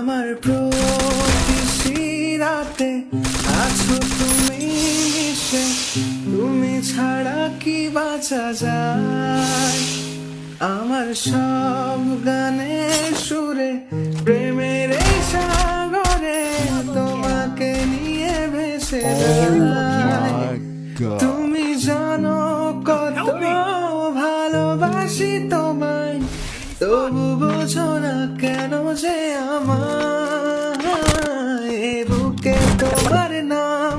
আমার প্রতি রাতে আছো তুমি মিশে, তুমি ছাড়া কি বাঁচা যায়। আমার সব গানের সুরে প্রেমের এই সাগরে তোমাকে নিয়ে ভেসে যায়। তুমি জানো কত ভালোবাসি তোমায়, তবু বোঝো না কেন যে আমার এ বুকে তোমার নাম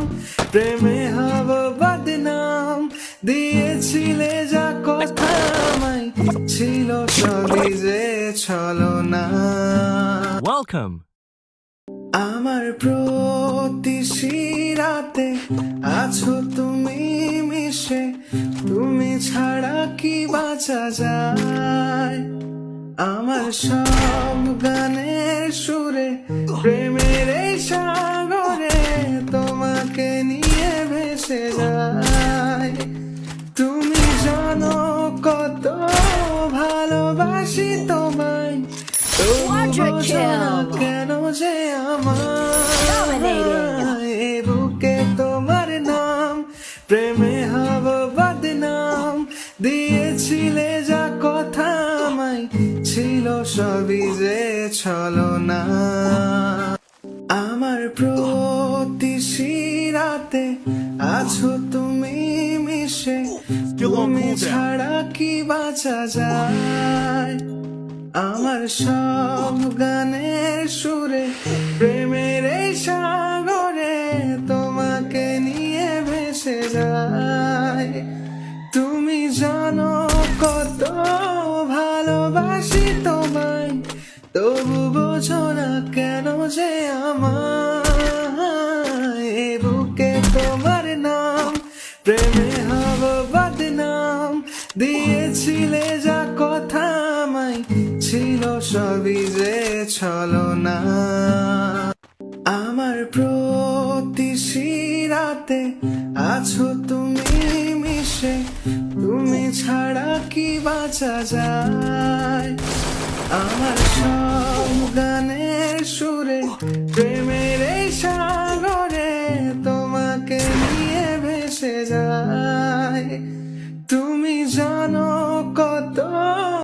প্রেমে হব বদনাম। দিয়েছিলে যা কথা আমায়, ছিল সবই যে ছলনা। Welcome. আমার প্রতি রাতে আছো তুমি মিশে, তুমি ছাড়া কি বাঁচা যায়। আমার সব গানের সুরে প্রেমের এই সাগরে তোমাকে নিয়ে ভেসে যায়। তুমি জানো কত ভালোবাসি তোমায়, তবু বোঝো না কেন যে আমার এ বুকে তোমার নাম প্রেমে হব বদনাম। দিয়েছিলে যা কথা আমায়, ছিল সবই যে ছলনা। আমার প্রতি রাতে আছো তুমি মিশে, তুমি ছাড়া কি বাঁচা যায়। আমার সব গানের সুরে প্রেমের এই সাগরে তোমাকে নিয়ে ভেসে যায়। তুমি জানো কত ভালোবাসি তোমায়, তবু বোঝো না কেন যে আমার এ বুকে তোমার নাম প্রেমে হব বদনাম। দিয়েছিলে যা কথা আমায়, ছিল সবই যে ছলনা। আমার প্রতি রাতে আছো তুমি মিশে, তুমি ছাড়া কি বাঁচা যায়। আমার সব গানের সুরে প্রেমের এই সাগরে তোমাকে নিয়ে ভেসে যায়। তুমি জানো